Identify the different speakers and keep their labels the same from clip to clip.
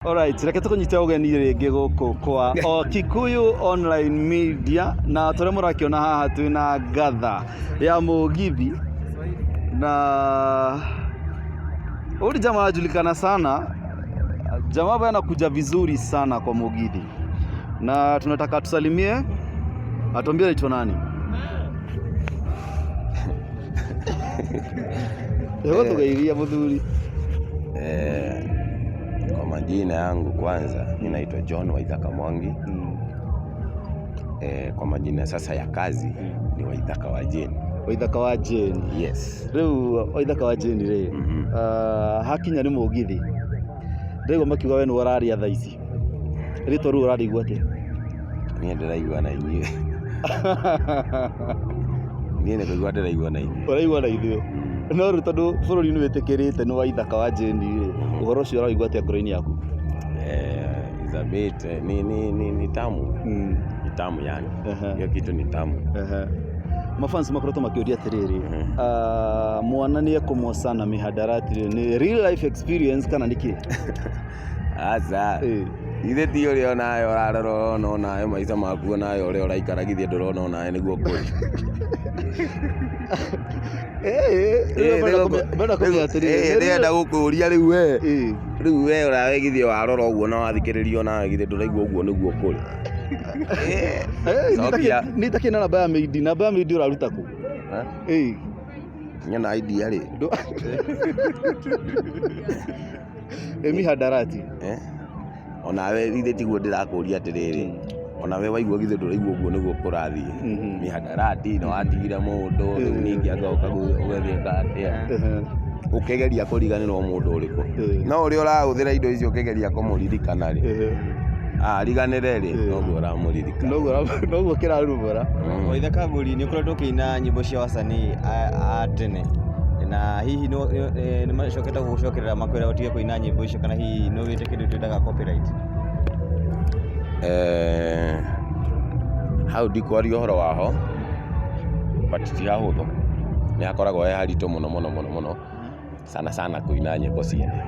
Speaker 1: Alright, reke tukunyita ugeni ringi guku kwa Kikuyu Online Media na tore murakiona haha twina ngatha ya mugithi na uli jamaa anajulikana sana. Jamaa bwana anakuja vizuri sana kwa mugithi na tunataka tusalimie, atuambie anaitwa nani. Leo tugairia mudhuri.
Speaker 2: Kwa majina yangu kwanza ninaitwa John Waithaka Mwangi. Kwa majina sasa ya kazi ni Waithaka wa Jane.
Speaker 1: Waithaka wa Jane.
Speaker 2: Yes.
Speaker 1: Riu Waithaka wa Jane ri hakinya ni mugithi ndego makiuga we ni wararia thaa ici rito ru urarigwa atia?
Speaker 2: Niĩ ndĩraigua na inyuĩ. Niĩ nĩ kũigua ndĩraigua na inyuĩ.
Speaker 1: Ũraigua na ithuĩ. No rĩu tondũ bũrũri nĩ wĩtĩkĩrĩte nĩ Waithaka wa Jane rĩ, ũhoro ũcio ũraigua atĩa ngoro-inĩ yaku?
Speaker 2: Is a bit ni tamu. Ni tamu yani. Hiyo kitu ni tamu.
Speaker 1: Mafans makoretwo makĩũria atĩrĩrĩ, mwana nĩ ekũmwo sana mihadarati ni real life experience kana nĩkĩ?
Speaker 2: Aca ithe ti ũrĩa onayo ũrarora onayo maica maku onayo ũrĩa ũraikaragithia ndũrona onayo nĩguo kũrĩ. Ndĩrenda gũkũria rĩu we ũrawegithia warora ũguo na wathikĩrĩria onawe githĩ ndũraigua ũguo nĩguo kũrĩ.
Speaker 1: Nitakĩna namba ya Meidi, namba ya Meidi ũraruta kũ?
Speaker 2: Nyona idea rĩ.
Speaker 1: Mihadarati.
Speaker 2: Onawe ithe tiguo ndĩrakũria atĩrĩrĩ, onawe waigua githĩ ndũraigua ũguo nĩguo kũrathiĩ. Mihadarati no watigire mũndũ rĩu ningĩ agoka ũgethĩka atĩa ũkĩgeria kũriganĩrwo mũndũ ũrĩkũ. No ũrĩa ũrahũthĩra indo icio ũkĩgeria kũmũririkana rĩ, riganĩre rĩ, noguo ũramũririkana.
Speaker 1: Noguo kĩrarumũra.
Speaker 3: Waithaka Ngũri nĩ ũkoretwo ũkĩina nyĩmbo cia wasanii a tene, na hihi nĩ macokete gũgũcokerera makwĩra ũtige kũina nyĩmbo icio kana hihi no wĩte kĩndũ twĩtaga copyright?
Speaker 2: Hau ndikwaria ũhoro waho, but ti hahũthũ, nĩ hakoragwo he haritũ mũno sana kũina nyĩmbo ciene.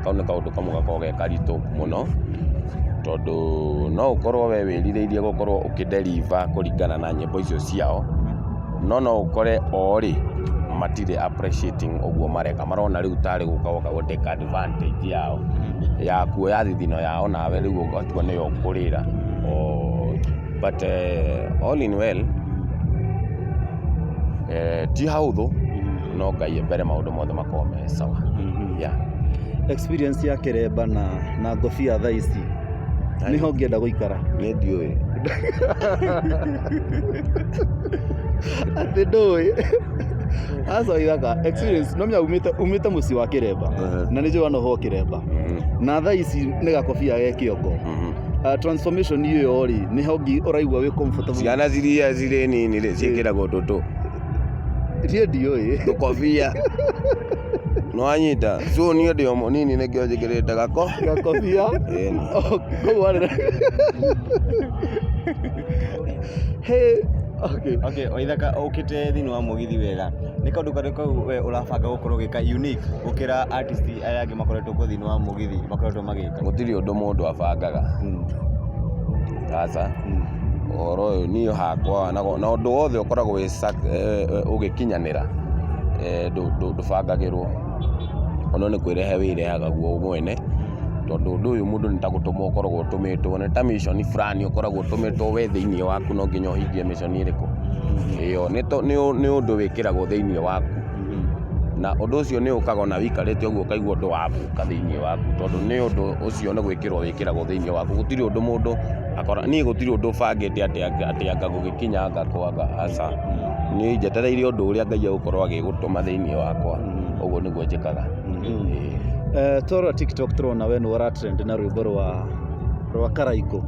Speaker 2: Kau nĩ kaũndũ kamwe gakoragwo ge karitũ mũno, tondũ no ũkorwo we wĩrirĩirie gũkorwo ũkĩdeliver kũringana na nyĩmbo icio ciao, no ũkore orĩ matirĩ appreciating ũguo mareka, marona rĩu tarĩ gũka gũtake advantage yao ya kuoya thithino yao nawe rĩu ũgatua nĩyo ũkũrĩra. But all in well, ti hahũthũ, no Ngai mbere maũndũ mothe makorwo me sawa.
Speaker 1: Experience ya Kĩremba na ngobia thaa ici nĩho ngĩenda gũikara.
Speaker 2: Niĩ ndiũĩ.
Speaker 1: Atĩ ndũĩ. Asa Waithaka, experience no mya umĩte mũciĩ wa Kĩremba na nĩ njũa no ho Kĩremba na thaa ici nĩ gakobia ge kĩongo. Transformation iyo ri nĩho ũraigua wĩ comfortable.
Speaker 2: Ciana cirĩ nini rĩ ciĩkĩragwo tũtũ.
Speaker 1: Niĩ ndiũĩ.
Speaker 2: Tũkobia no anyita so niĩ ndĩ o mũnini nĩkĩo njĩkĩrĩte
Speaker 1: gakobia.
Speaker 3: Okay, Waithaka ũkĩte thĩinĩ wa mũgithi wega, nĩ kaũndũ karĩkũ we ũrabanga gũkorwo gĩka unique gũkĩra artist aya angĩ makoretwo kuo thĩinĩ wa mũgithi makoretwo magĩka?
Speaker 2: Gũtirĩ ũndũ mũndũ abangaga. Aca ũhoro ũyũ niĩ hakwa na ũndũ wothe ũkoragwo ũgĩkinyanĩra ndũbangagĩrwo, ono nĩ kwĩrehe wĩrehaga guo mwene, tondũ ũndũ ũyũ mũndũ nĩ ta gũtũmwo ũkoragwo ũtũmĩtwo, nĩ ta mission fulani ũkoragwo ũtũmĩtwo we thĩinĩ waku, no nginya ũhingie mission ĩrĩkũ. Ĩyo nĩ ũndũ wĩkĩragwo thĩinĩ waku, na ũndũ ũcio nĩ ũkaga na wikarĩte ũguo ũkaigua ũndũ wabuka thĩinĩ waku, tondũ nĩ ũndũ ũcio nĩ wĩkĩragwo thĩinĩ waku. Gũtirĩ ũndũ mũndũ akora, niĩ gũtirĩ ũndũ bangĩte atĩ anga gũgĩkinya anga kwaga. Aca niĩ njetereire ũndũ ũrĩa Ngai agũkorwo agĩgũtũma thĩinĩ wakwa, ũguo nĩguo njĩkaga.
Speaker 1: Tora TikTok turona we nĩ ũratrend na rwĩmbo rwa Karaiko.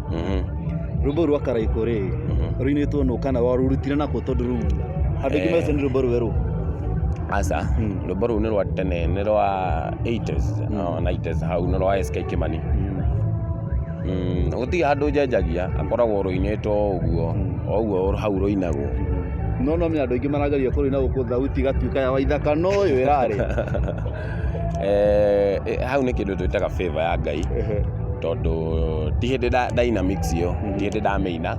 Speaker 1: Rwĩmbo rwa Karaiko rĩ rũinĩtwo nũ kana warurutire nako tondũ rĩu andũ aingĩ mece nĩ rwĩmbo rwerũ?
Speaker 2: Aca rwĩmbo rũu nĩ rwa tene, nĩ rwa 80s na 90s, hau nĩ rwa SK Kimani. Gũtirĩ handũ njenjagia, akoragwo rũinĩtwo ũguo hau rũinagwo.
Speaker 1: No andũ aingĩ marageria kũrũina gũkũ thauti gatuĩka ya Waithaka no ũyũ ĩrarĩ.
Speaker 2: hau nä kä ndå twä taga favor ya Ngai tondå ti hä ndä dynamics ä yo ti hä ndä ndamä ina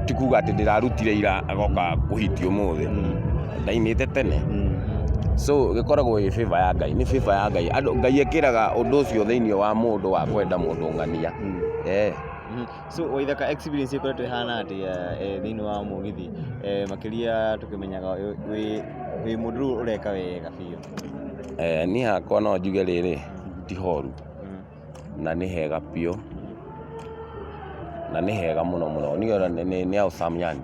Speaker 2: ti kuga atä ndä rarutire ira agoka kå hitio må thä ndainä te tene so gä koragwo ä favor ya Ngai nä favor ya Ngai Ngai ekä raga å ndå å cio thä inä wa må ndå wa kwenda må ndå ng'ania
Speaker 3: so Waithaka experience ikoretwo ihana atia thĩinĩ wa mũgithi makĩria tũkĩmenyaga wĩ mũndũ rĩu ũreka wega biũ
Speaker 2: niĩ hakwa no njuge rĩrĩ ti horu na nĩ hega biũ na nĩ hega mũno mũno nĩ au Sam Yani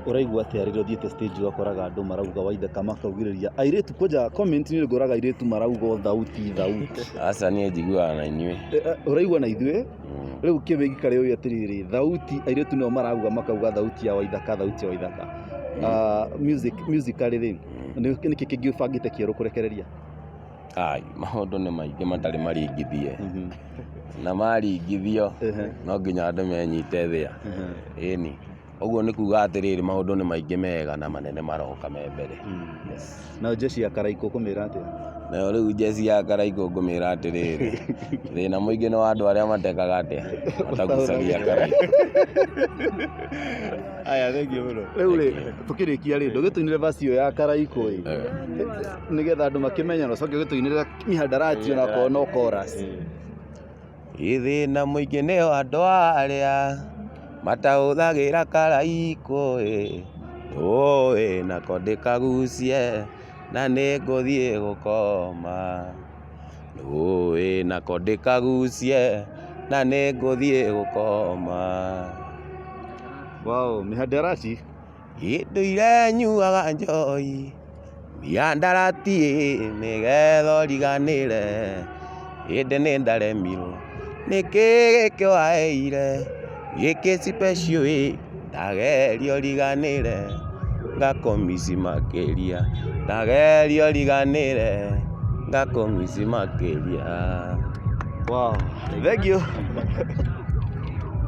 Speaker 1: Ũraigua atĩa rĩrĩa ũthiĩte stage ũgakoraga andũ marauga Waithaka makaugĩrĩria airĩtu kwanja comment nĩ ngoraga airĩtu marauga thauti
Speaker 2: aca niĩ njiguaga na inyuĩ
Speaker 1: ũraigua na ithuĩ rĩu kĩmĩgi karĩ ũyũ atĩrĩrĩ thauti airĩtu nĩo marauga makauga thauti ya Waithaka musically rĩ nĩkĩ kĩngĩ ũbangĩte kĩerũ kũrekereria
Speaker 2: maũndũ nĩ maingĩ matarĩ maringithie na maringithio no nginya andũ menyite thĩa ĩni ũguo nĩ kuga atĩrĩrĩ maũndũ nĩ maingĩ mega na manene maroka me mbere
Speaker 1: na jeshi ya Karaikũ kũmĩra atĩa
Speaker 2: nayo rĩu jeshi ya Karaikũ ngũmĩra atĩrĩrĩ thĩna mũingĩ nĩ wa andũ arĩa matekaga atĩa matagucagia Karaikũ
Speaker 3: aya thengio mũno
Speaker 1: rĩu rĩ tũkĩrĩkia rĩ ndũgĩtũinĩre verse ĩyo ya Karaikũ nĩgetha andũ makĩmenya na ũcoke ũgĩtũinĩre Mihadarati ona korwo no chorus
Speaker 2: thĩna mũingĩ nĩo andũ arĩa matahũthagĩra Karaikũ nako ndĩkagucie na nĩ ngũthiĩ gũkoma nako ndĩkagucie na nĩ ngũthiĩ gũkoma
Speaker 1: Mihadarati
Speaker 2: ndũire nyuaga njohi Mihadarati nĩgetha ũriganĩre hĩndĩ nĩ ndaremirwo nĩkĩ gĩkĩ waheire gĩkĩ special ndageria ũriganĩre ngakomisi makĩria ndageria ũriganĩre ngakomisi makĩria
Speaker 1: thank you